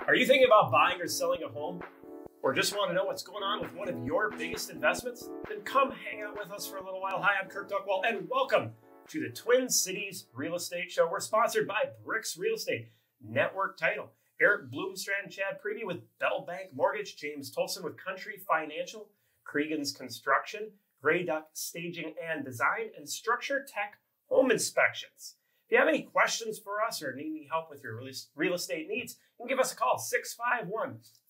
Are you thinking about buying or selling a home? Or just want to know what's going on with one of your biggest investments? Then come hang out with us for a little while. Hi, I'm Kirk Duckwall, and welcome to the Twin Cities Real Estate Show. We're sponsored by BRIX Real Estate, Network Title, Eric Bloomstrand and Chad Preby with Bell Bank Mortgage, James Tolson with Country Financial, Cregan's Construction, Gray Duck Staging and Design, and Structure Tech Home Inspections. If you have any questions for us or need any help with your real estate needs, you can give us a call,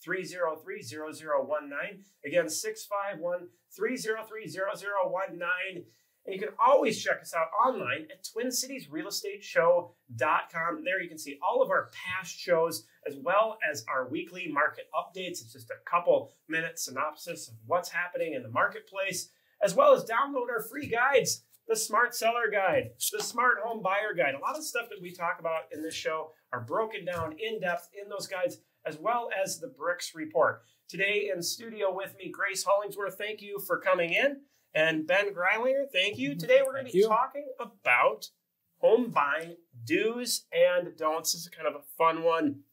651-303-0019. Again, 651-303-0019. And you can always check us out online at TwinCitiesRealEstateShow.com. There you can see all of our past shows as well as our weekly market updates. It's just a couple minute synopsis of what's happening in the marketplace, as well as download our free guides. The Smart Seller Guide, the Smart Home Buyer Guide. A lot of stuff that we talk about in this show are broken down in depth in those guides, as well as the BRIX report. Today in studio with me, Grace Hollingsworth, thank you for coming in. And Ben Greilanger, thank you. Today we're going to be talking about home buying do's and don'ts. This is kind of a fun one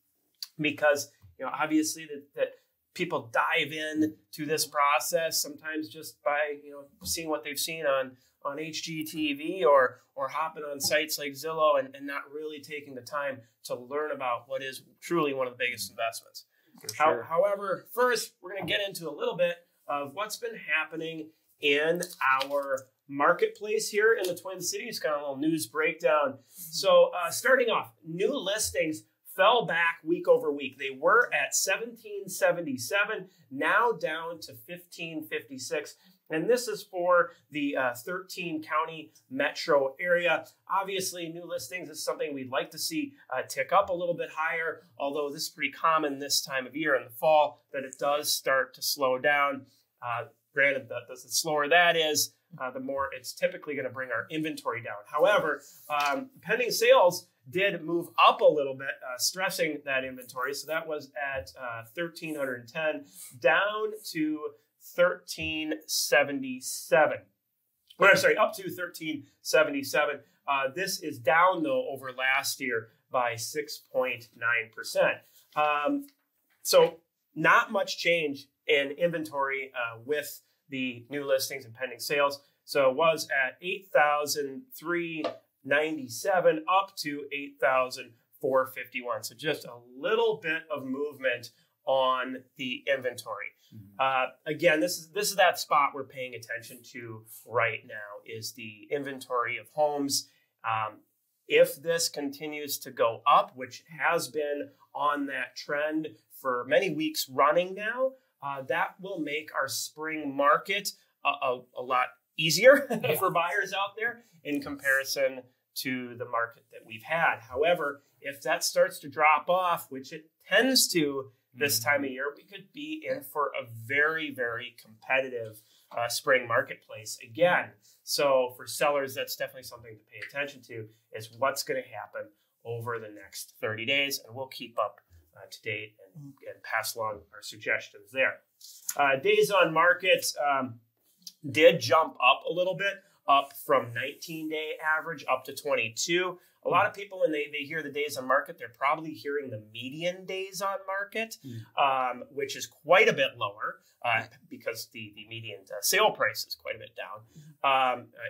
because, obviously that people dive in to this process sometimes just by, seeing what they've seen on HGTV or hopping on sites like Zillow and not really taking the time to learn about what is truly one of the biggest investments. Sure. However, first, we're going to get into a little bit of what's been happening in our marketplace here in the Twin Cities, kind of a little news breakdown. So starting off, new listings fell back week over week. They were at 1777, now down to 1556. And this is for the 13 county metro area. Obviously, new listings is something we'd like to see tick up a little bit higher, although this is pretty common this time of year in the fall that it does start to slow down. Granted, the slower that is, the more it's typically going to bring our inventory down. However, pending sales did move up a little bit, stressing that inventory. So that was at 1,310, down to 1377. Well, I'm sorry, up to 1377. This is down, though, over last year by 6.9%. So not much change in inventory with the new listings and pending sales. So it was at 8,397 up to 8,451. So just a little bit of movement on the inventory. Again, this is that spot we're paying attention to right now is the inventory of homes. If this continues to go up, which has been on that trend for many weeks running now, that will make our spring market a lot easier for buyers out there in comparison to the market that we've had. However, if that starts to drop off, which it tends to this time of year, we could be in for a very, very competitive spring marketplace again. So for sellers, that's definitely something to pay attention to is what's going to happen over the next 30 days. And we'll keep up to date and pass along our suggestions there. Days on market did jump up a little bit, up from 19-day average up to 22. A lot of people, when they hear the days on market, they're probably hearing the median days on market, which is quite a bit lower because the median sale price is quite a bit down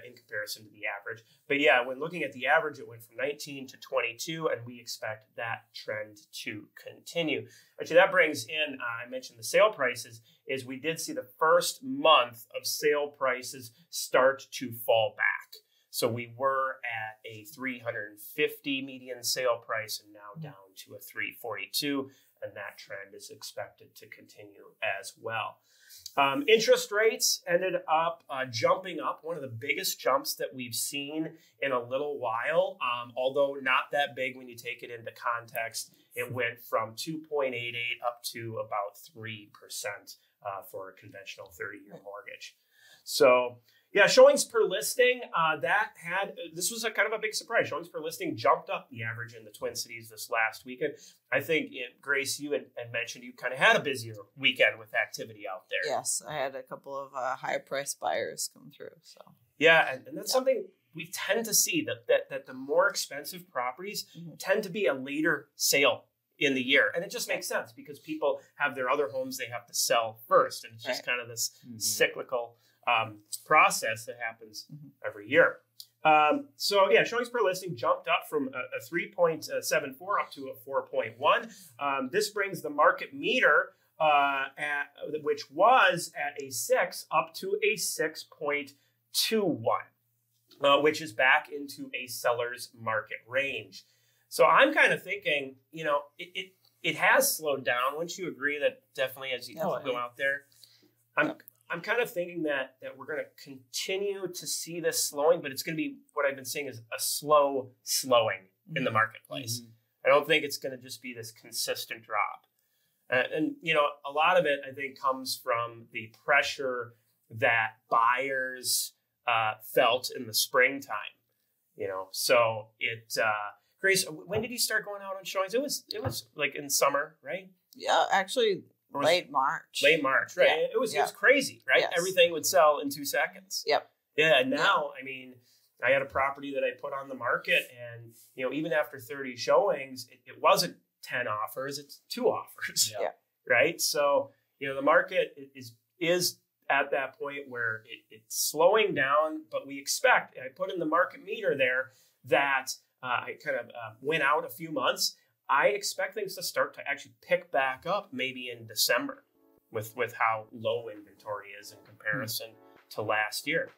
in comparison to the average. But yeah, when looking at the average, it went from 19 to 22, and we expect that trend to continue. Actually, that brings in, I mentioned the sale prices, is we did see the first month of sale prices start to fall back. So we were at a 350 median sale price and now down to a 342, and that trend is expected to continue as well. Interest rates ended up jumping up, one of the biggest jumps that we've seen in a little while, although not that big when you take it into context. It went from 2.88 up to about 3% for a conventional 30-year mortgage. So yeah, showings per listing, this was a kind of a big surprise. Showings per listing jumped up the average in the Twin Cities this last weekend. I think, Grace, you had mentioned you kind of had a busier weekend with activity out there. Yes, I had a couple of high-priced buyers come through. So yeah, and that's something we tend to see, that the more expensive properties tend to be a later sale in the year. And it just makes sense because people have their other homes they have to sell first. And it's just kind of this cyclical process that happens every year. So yeah, showings per listing jumped up from a 3.74 up to a 4.1. This brings the market meter, which was at a 6, up to a 6.21, which is back into a seller's market range. So I'm kind of thinking, you know, it has slowed down. Wouldn't you agree that definitely as you go out there? I'm kind of thinking that we're going to continue to see this slowing, but it's going to be what I've been seeing is a slow slowing in the marketplace. I don't think it's going to just be this consistent drop. And, you know, a lot of it, I think, comes from the pressure that buyers felt in the springtime, you know. So Grace, when did you start going out on showings? It was like in summer, right? Yeah, actually late March. Late March, right? Yeah. It was crazy, right? Yes. Everything would sell in 2 seconds. Yep. Yeah. Now, I mean, I had a property that I put on the market, and you know, even after 30 showings, it wasn't 10 offers; it's 2 offers. Yeah. Right. So you know, the market is at that point where it's slowing down, but we expect. I put in the market meter there that I kind of went out a few months. I expect things to start to actually pick back up maybe in December with how low inventory is in comparison to last year.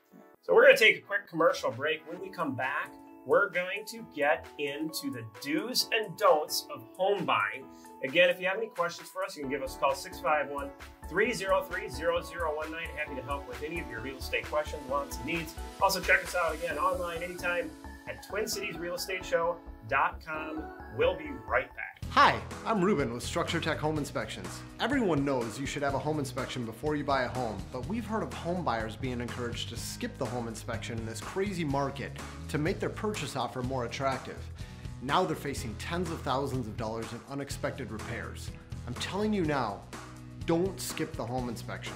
So we're going to take a quick commercial break. When we come back, we're going to get into the do's and don'ts of home buying. Again, if you have any questions for us, you can give us a call, 651-303-0019. Happy to help with any of your real estate questions, wants, and needs. Also, check us out again online anytime at TwinCitiesRealEstateShow.com. We'll be right back. Hi, I'm Ruben with Structure Tech Home Inspections. Everyone knows you should have a home inspection before you buy a home, but we've heard of home buyers being encouraged to skip the home inspection in this crazy market to make their purchase offer more attractive. Now they're facing tens of thousands of dollars in unexpected repairs. I'm telling you now, don't skip the home inspection.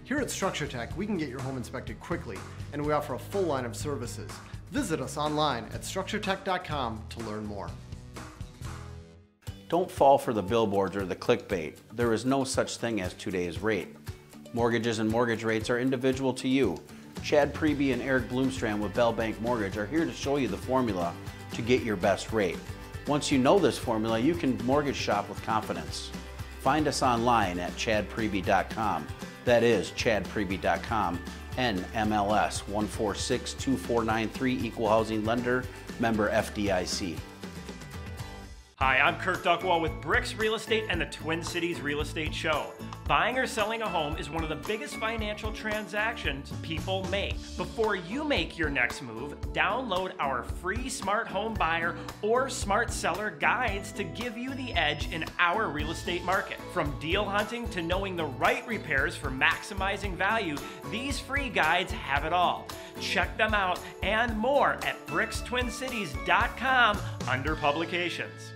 Here at Structure Tech, we can get your home inspected quickly, and we offer a full line of services. Visit us online at structuretech.com to learn more. Don't fall for the billboards or the clickbait. There is no such thing as today's rate. Mortgages and mortgage rates are individual to you. Chad Preby and Eric Bloomstrand with Bell Bank Mortgage are here to show you the formula to get your best rate. Once you know this formula, you can mortgage shop with confidence. Find us online at chadpreby.com. That is chadpreby.com. NMLS 1462493, Equal Housing Lender, member FDIC. Hi, I'm Kirk Duckwall with BRIX Real Estate and the Twin Cities Real Estate Show. Buying or selling a home is one of the biggest financial transactions people make. Before you make your next move, download our free Smart Home Buyer or Smart Seller guides to give you the edge in our real estate market. From deal hunting to knowing the right repairs for maximizing value, these free guides have it all. Check them out and more at BRIXTwinCities.com under publications.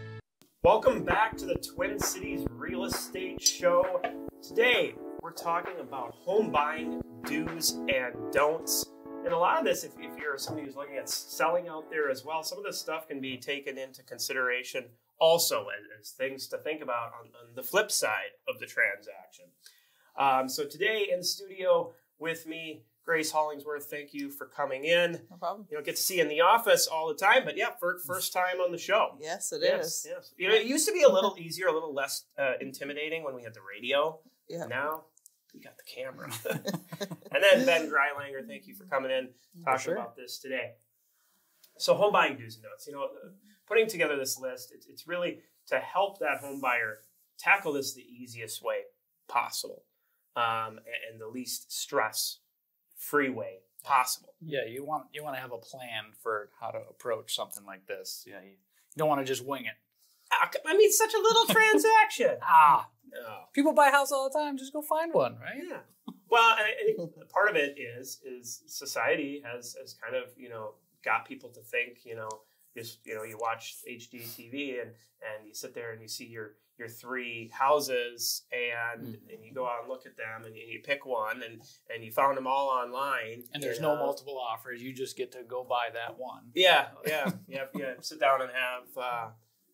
Welcome back to the Twin Cities Real Estate Show. Today, we're talking about home buying do's and don'ts. And a lot of this, if you're somebody who's looking at selling out there as well, some of this stuff can be taken into consideration also as things to think about on the flip side of the transaction. So today in the studio with me, Grace Hollingsworth, thank you for coming in. No problem. You don't get to see you in the office all the time, but yeah, first time on the show. Yes, it is. Yes. You know, it used to be a little easier, a little less intimidating when we had the radio. Yeah. Now we got the camera. And then Ben Greilanger, thank you for coming in, talking about this today. So home buying do's and don'ts. You know, putting together this list, it's really to help that home buyer tackle this the easiest way possible, and the least stress-free way possible. Yeah, you want to have a plan for how to approach something like this. Yeah, you don't want to just wing it. I mean, such a little transaction. No. People buy a house all the time. Just go find one, right? Yeah. Well, and I think part of it is society has kind of, you know, got people to think, you know, you watch HGTV and you sit there and you see your 3 houses and you go out and look at them and you pick one and you found them all online. And there's no multiple offers. You just get to go buy that one. Yeah. Sit down and have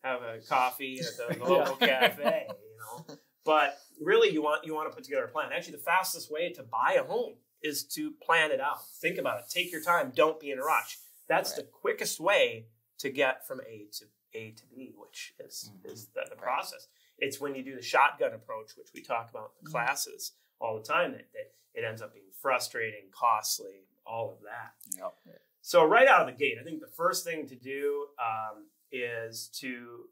have a coffee at the local cafe, you know. But really, you want to put together a plan. Actually, the fastest way to buy a home is to plan it out. Think about it. Take your time. Don't be in a rush. That's the quickest way to get from A to B, which is the process. It's when you do the shotgun approach, which we talk about in the classes all the time, that it ends up being frustrating, costly, all of that. Yep. So right out of the gate, I think the first thing to do is to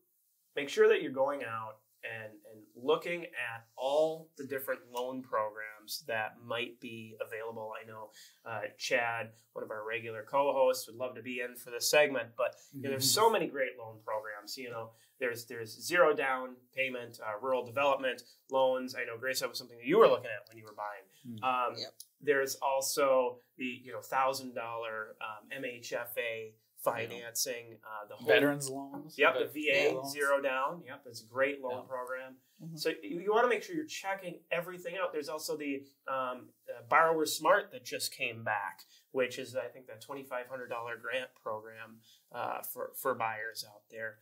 make sure that you're going out and looking at all the different loan programs that might be available. I know Chad, one of our regular co-hosts, would love to be in for this segment, but you know, there's so many great loan programs. You know, there's zero down payment, rural development loans. I know, Grace, that was something that you were looking at when you were buying. There's also the $1,000 MHFA financing, the whole, veterans loans. Yep, the VA zero down. Yep, it's a great loan program. So you want to make sure you're checking everything out. There's also the Borrower Smart that just came back, which is, I think, that $2,500 grant program for buyers out there.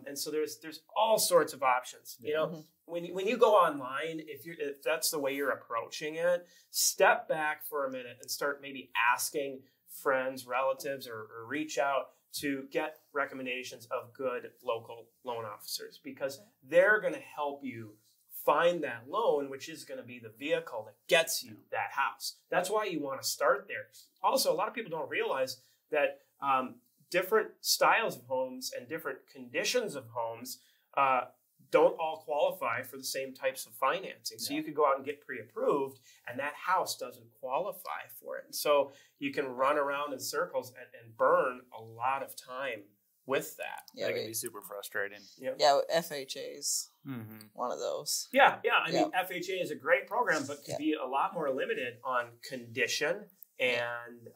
And so there's all sorts of options. You know, when you go online, if that's the way you're approaching it, step back for a minute and start maybe asking friends, relatives, or reach out to get recommendations of good local loan officers, because they're going to help you find that loan, which is going to be the vehicle that gets you that house. That's why you want to start there. Also, a lot of people don't realize that different styles of homes and different conditions of homes don't all qualify for the same types of financing. So you could go out and get pre-approved, and that house doesn't qualify for it. And so you can run around in circles and burn a lot of time with that. Yeah, that can be super frustrating. Yeah, FHA's one of those. Yeah. I mean, FHA is a great program, but could be a lot more limited on condition and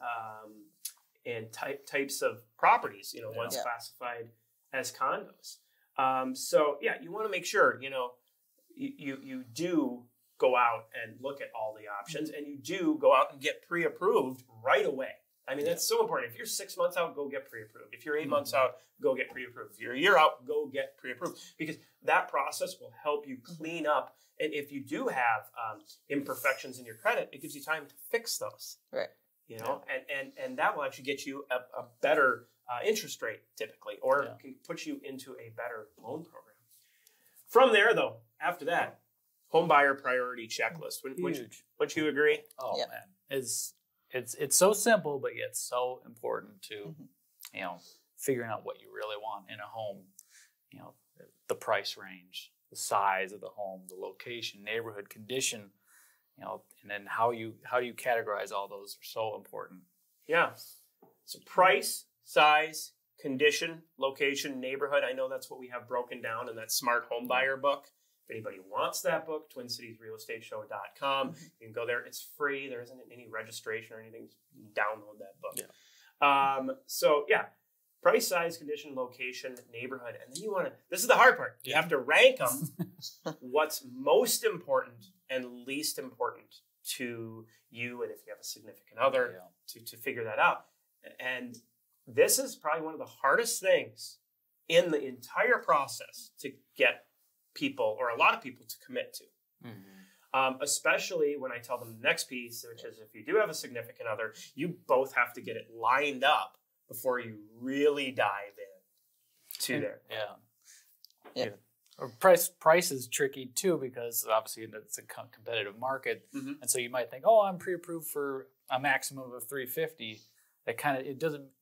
types of properties. You know, once classified as condos. So you want to make sure, you do go out and look at all the options, and you do go out and get pre-approved right away. I mean, that's so important. If you're 6 months out, go get pre-approved. If you're 8 months out, go get pre-approved. If you're a year out, go get pre-approved, because that process will help you clean up. And if you do have imperfections in your credit, it gives you time to fix those. Right. And that will actually get you a better interest rate typically, or can put you into a better loan program. From there, though, after that, home buyer priority checklist. Would you agree? Oh man, it's so simple, but yet so important to figuring out what you really want in a home. The price range, the size of the home, the location, neighborhood, condition. And then how do you categorize all those are so important. Yeah. So price, size, condition, location, neighborhood. I know that's what we have broken down in that Smart Home Buyer book. If anybody wants that book, TwinCitiesRealEstateShow.com. You can go there. It's free. There isn't any registration or anything. You can download that book. Price, size, condition, location, neighborhood. And then you want to, this is the hard part. You have to rank them. What's most important and least important to you, and if you have a significant other, to figure that out. And this is probably one of the hardest things in the entire process to get people, or a lot of people, to commit to. Especially when I tell them the next piece, which is if you do have a significant other, you both have to get it lined up before you really dive in to there. Price is tricky too, because obviously it's a competitive market, and so you might think, oh, I'm pre-approved for a maximum of $350.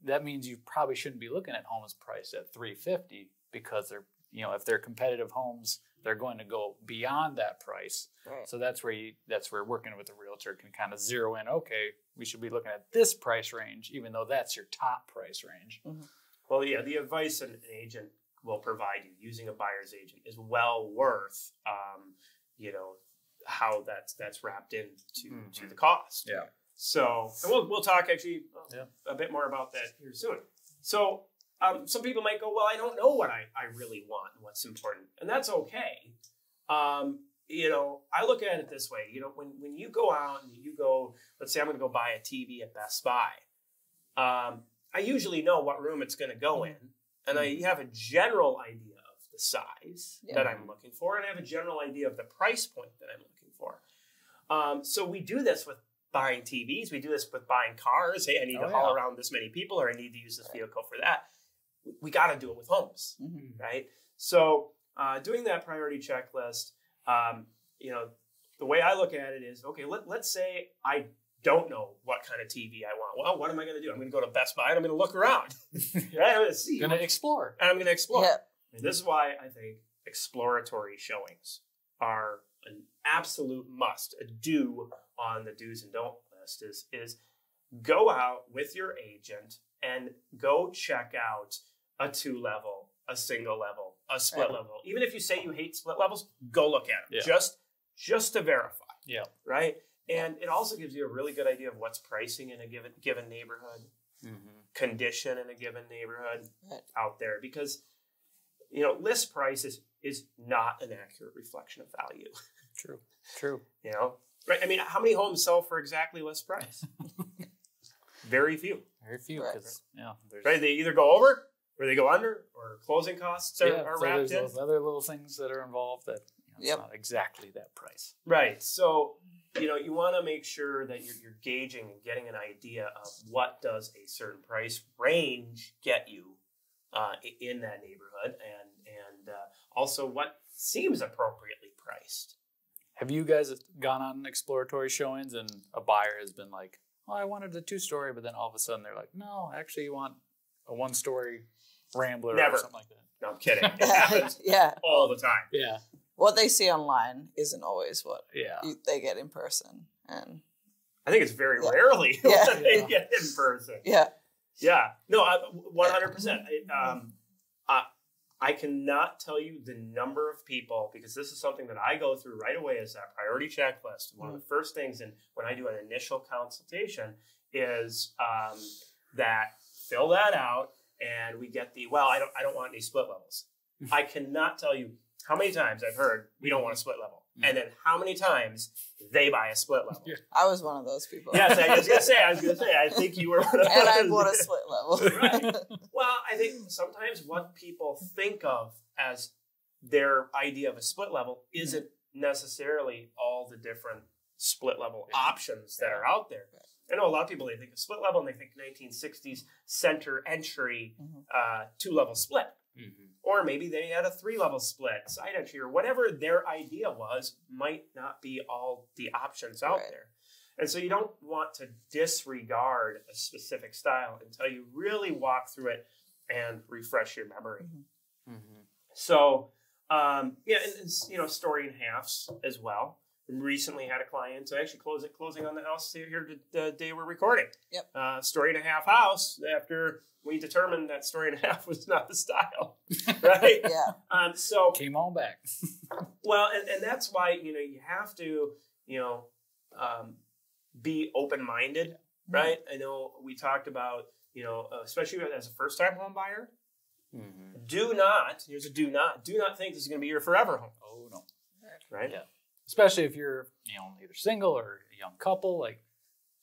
That means you probably shouldn't be looking at homes priced at $350, because they're if they're competitive homes, they're going to go beyond that price. Right. So that's where working with a realtor can kind of zero in. Okay, we should be looking at this price range, even though that's your top price range. Well, the advice an agent will provide you using a buyer's agent is well worth, how that's wrapped into to the cost. Yeah. So, and we'll talk actually a bit more about that here soon. So, some people might go, well, I don't know what I really want and what's important, and that's okay. I look at it this way. When you go out and you go, let's say I'm going to go buy a TV at Best Buy. I usually know what room it's going to go in, and I have a general idea the size that I'm looking for, and I have a general idea of the price point that I'm looking for. So we do this with buying TVs. We do this with buying cars. Hey, I need to haul around this many people, or I need to use this vehicle for that. We got to do it with homes, right? So doing that priority checklist, you know, the way I look at it is, okay, let's say I don't know what kind of TV I want. Well, what am I going to do? I'm going to go to Best Buy and I'm going to look around. Right? I'm going to see. Going to explore. And I'm going to explore. Yeah. And this is why I think exploratory showings are an absolute must, a do on the do's and don't list is go out with your agent and go check out a 2-level, a single level, a split level. Even if you say you hate split levels, go look at them just to verify. Yeah. Right? And it also gives you a really good idea of what's pricing in a given neighborhood, condition in a given neighborhood out there, because you know, list price is not an accurate reflection of value. True. You know, right? I mean, how many homes sell for exactly list price? Very few. Because right, they either go over or they go under, or closing costs are wrapped in. Those other little things that are involved that it's not exactly that price. Right. So, you know, you want to make sure that you're gauging and getting an idea of what does a certain price range get you in that neighborhood, and also what seems appropriately priced. Have you guys gone on exploratory showings and a buyer has been like, "Oh, I wanted a 2-story," but then all of a sudden they're like, "No, actually, you want a 1-story Rambler or something like that"? No, I'm kidding. It happens all the time. Yeah. What they see online isn't always what they get in person, and I think it's very rarely what they get in person. Yeah. No, 100%. I cannot tell you the number of people, because this is something that I go through right away as that priority checklist. One of the first things when I do an initial consultation is that fill that out, and we get I don't want any split levels. I cannot tell you how many times I've heard we don't want a split level, and then how many times they buy a split level. I was one of those people. Yes, I was gonna say. I think you were one of those. And I bought a split level. Right. Well, I think sometimes what people think of as their idea of a split level isn't necessarily all the different split level options that are out there. I know a lot of people, they think of split level and they think 1960s center entry 2-level split. Or maybe they had a 3-level split, side entry, or whatever their idea was might not be all the options out there. And so you don't want to disregard a specific style until you really walk through it and refresh your memory. So, and you know, story in halves as well. Recently had a client actually closing on the house here the day we're recording. Story and a half house after we determined that story and a half was not the style, right? So came on back. Well, and that's why, you know, you have to, you know, be open-minded, right? I know we talked about, you know, especially as a first-time home buyer, do not think this is going to be your forever home. Oh, no. Right? Yeah. Especially if you're, you know, either single or a young couple, like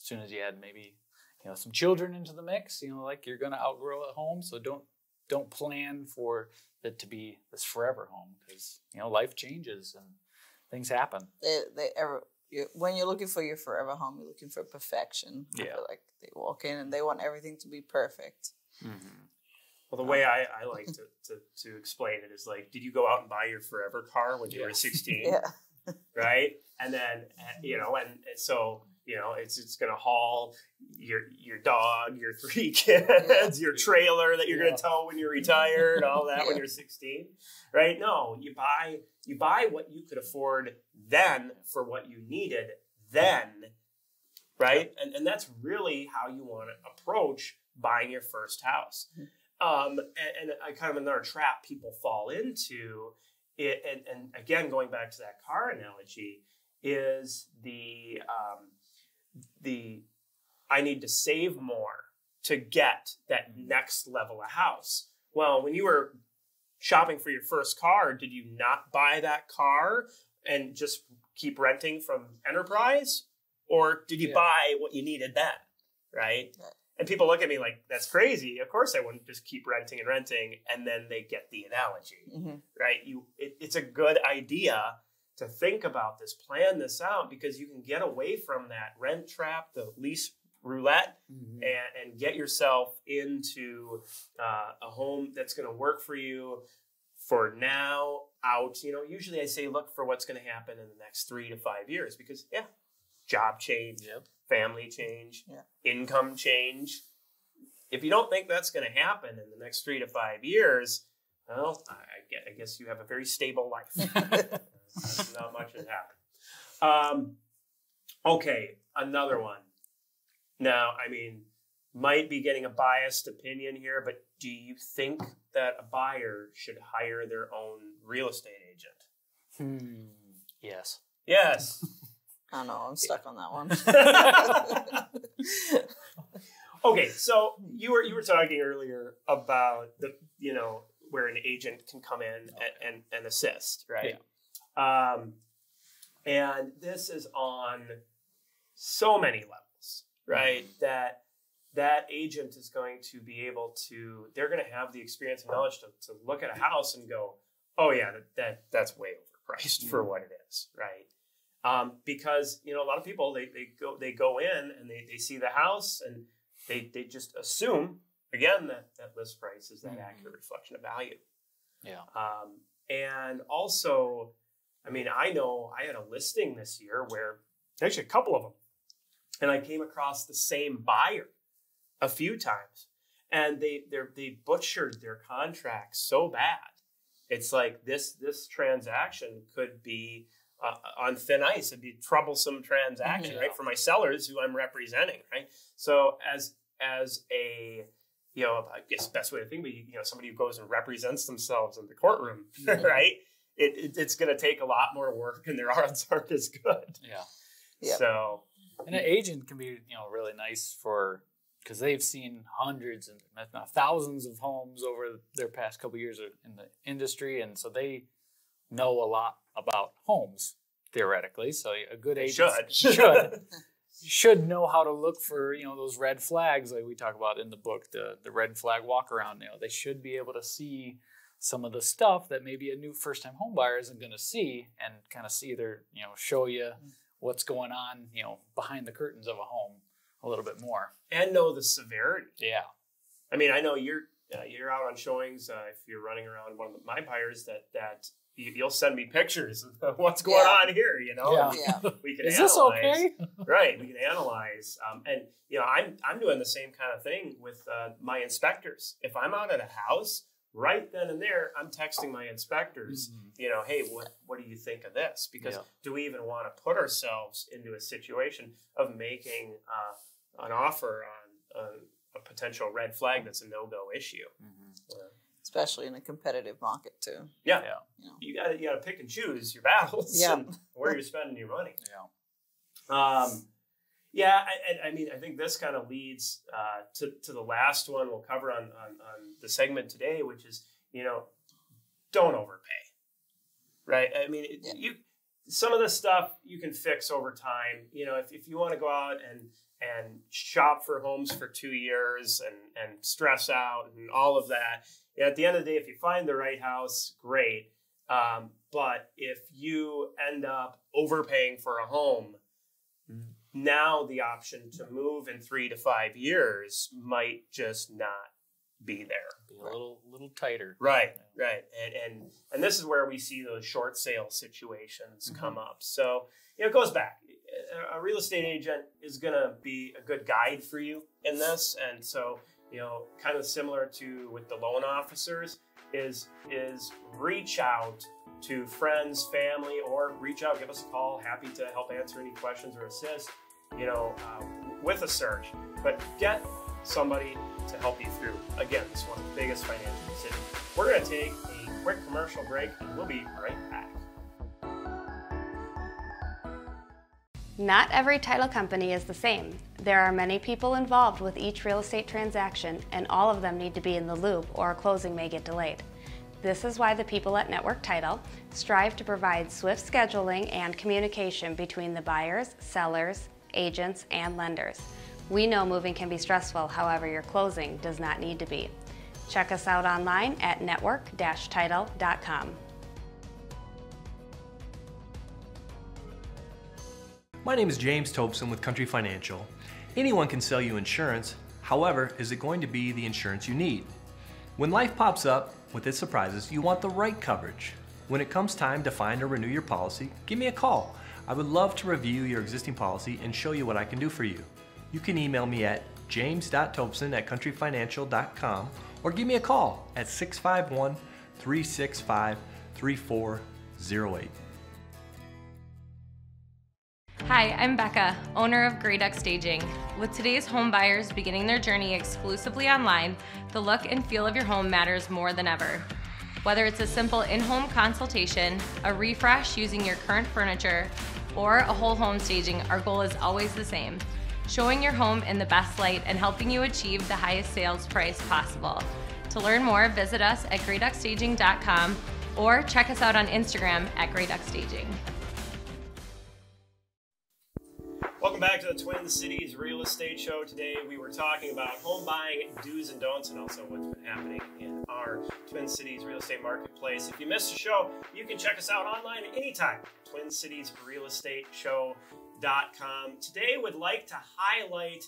as soon as you add maybe, you know, some children into the mix, you know, like you're going to outgrow a home. So don't plan for it to be this forever home, because, you know, life changes and things happen. When you're looking for your forever home, you're looking for perfection. Like they walk in and they want everything to be perfect. Well, the way I like to explain it is like, did you go out and buy your forever car when you were 16? Right? And then, you know, and so, you know, it's going to haul your dog, your 3 kids, your trailer that you're going to tow when you're retired, all that when you're 16, right? No, you buy what you could afford then for what you needed then, right? And that's really how you want to approach buying your first house. And I kind of another trap people fall into it, and again, going back to that car analogy, is the I need to save more to get that next level of house. Well, when you were shopping for your first car, did you not buy that car and just keep renting from Enterprise? Or did you buy what you needed then, right? And people look at me like, that's crazy. Of course I wouldn't just keep renting and renting. And then they get the analogy, right? It's a good idea to think about this, plan this out, because you can get away from that rent trap, the lease roulette, and get yourself into a home that's going to work for you for now, out. Usually I say look for what's going to happen in the next 3 to 5 years, because job change, family change, income change. If you don't think that's going to happen in the next 3 to 5 years, well, I guess you have a very stable life. Not much has happened. Okay, another one. Now, might be getting a biased opinion here, but do you think that a buyer should hire their own real estate agent? Yes. Yes. I don't know. I'm stuck on that one. Okay, so you were talking earlier about where an agent can come in and assist, right? Yeah. And this is on so many levels, right? That agent is going to be able to, they're going to have the experience and knowledge to look at a house and go, oh yeah, that's way overpriced for what it is, right? Because a lot of people they go in and they see the house and they just assume again that list price is that accurate reflection of value. Yeah. And also, I know I had a listing this year where actually a couple of them, and I came across the same buyer a few times, and they butchered their contract so bad. It's like this transaction could be on thin ice. It'd be a troublesome transaction, right, for my sellers who I'm representing, right? So as a I guess the best way to think of it, somebody who goes and represents themselves in the courtroom, right? It's going to take a lot more work, and their odds aren't as good. Yeah. So, and an agent can be really nice because they've seen hundreds and thousands of homes over their past couple of years in the industry, and so they know a lot about homes theoretically. So a good agent should know how to look for those red flags like we talk about in the book, the red flag walk around. They should be able to see some of the stuff that maybe a new first-time home buyer isn't going to see, and kind of see show you what's going on, behind the curtains of a home a little bit more. And know the severity. Yeah. I know you're out on showings, if you're running around one of my buyers, that you'll send me pictures of what's going on here, Yeah. We can Is analyze. this okay? Right. We can analyze. And I'm doing the same kind of thing with my inspectors. If I'm out at a house, right then and there, I'm texting my inspectors, hey, what do you think of this? Because do we even want to put ourselves into a situation of making an offer on a potential red flag that's a no-go issue? Especially in a competitive market too. Yeah. You gotta pick and choose your battles and where you're spending your money. I think this kind of leads to the last one we'll cover on the segment today, which is, don't overpay, right? Some of this stuff you can fix over time. If you want to go out and shop for homes for 2 years and stress out and all of that, at the end of the day, if you find the right house, great. But if you end up overpaying for a home, now the option to move in 3 to 5 years might just not be there. Be a little tighter. Right. And this is where we see those short sale situations come up. So, it goes back. A real estate agent is going to be a good guide for you in this. And so, kind of similar to with the loan officers is reach out to friends, family, or reach out, give us a call. Happy to help answer any questions or assist, with a search. But get somebody to help you through. Again, this is one of the biggest financial decisions. We're going to take a quick commercial break, and we'll be right back. Not every title company is the same. There are many people involved with each real estate transaction, and all of them need to be in the loop or a closing may get delayed. This is why the people at Network Title strive to provide swift scheduling and communication between the buyers, sellers, agents, and lenders. We know moving can be stressful, however, your closing does not need to be. Check us out online at network-title.com. My name is James Tobson with Country Financial. Anyone can sell you insurance, however, is it going to be the insurance you need? When life pops up with its surprises, you want the right coverage. When it comes time to find or renew your policy, give me a call. I would love to review your existing policy and show you what I can do for you. You can email me at james.tobson@countryfinancial.com or give me a call at 651-365-3408. Hi, I'm Becca, owner of Greilanger Staging. With today's home buyers beginning their journey exclusively online, the look and feel of your home matters more than ever. Whether it's a simple in-home consultation, a refresh using your current furniture, or a whole home staging, our goal is always the same: showing your home in the best light and helping you achieve the highest sales price possible. To learn more, visit us at greilanger.com or check us out on Instagram at greilanger. Welcome back to the Twin Cities Real Estate Show. Today we were talking about home buying do's and don'ts and also what's been happening in our Twin Cities real estate marketplace. If you missed the show, you can check us out online anytime, TwinCitiesRealEstateShow.com. Today we'd like to highlight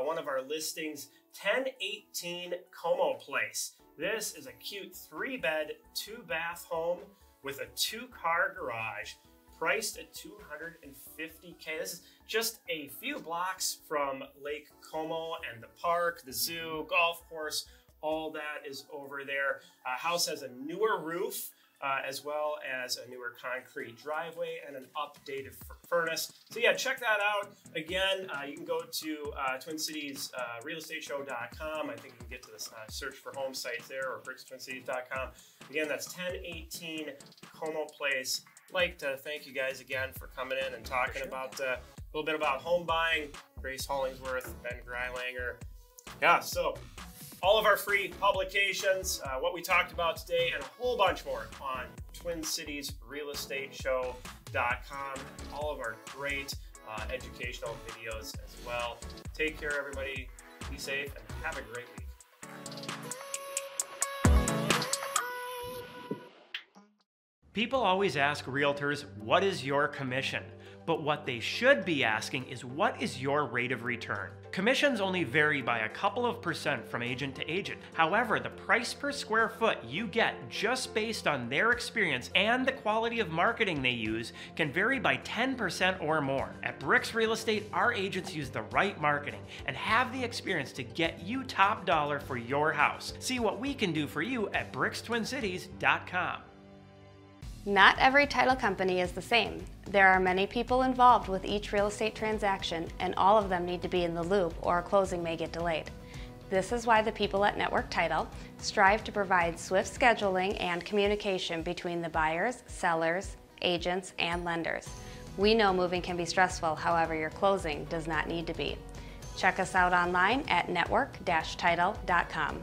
one of our listings, 1018 Como Place. This is a cute 3-bed, 2-bath home with a 2-car garage, priced at $250K. This is just a few blocks from Lake Como and the park, the zoo, golf course, all that is over there. House has a newer roof, as well as a newer concrete driveway and an updated furnace. So yeah, check that out. Again, you can go to TwinCitiesRealEstateShow.com. I think you can get to the search for home sites there, or BRIXTwinCities.com. Again, that's 1018 Como Place. I'd like to thank you guys again for coming in and talking about a little bit about home buying. Grace Hollingsworth, Ben Greilanger. Yeah, so all of our free publications, what we talked about today, and a whole bunch more on TwinCitiesRealEstateShow.com. All of our great educational videos as well. Take care, everybody. Be safe and have a great week. People always ask realtors, what is your commission? But what they should be asking is, what is your rate of return? Commissions only vary by a couple of % from agent to agent. However, the price per square foot you get just based on their experience and the quality of marketing they use can vary by 10% or more. At BRIX Real Estate, our agents use the right marketing and have the experience to get you top dollar for your house. See what we can do for you at BRIXTwinCities.com. Not every title company is the same. There are many people involved with each real estate transaction, and all of them need to be in the loop or a closing may get delayed. This is why the people at Network Title strive to provide swift scheduling and communication between the buyers, sellers, agents, and lenders. We know moving can be stressful, however, your closing does not need to be. Check us out online at network-title.com.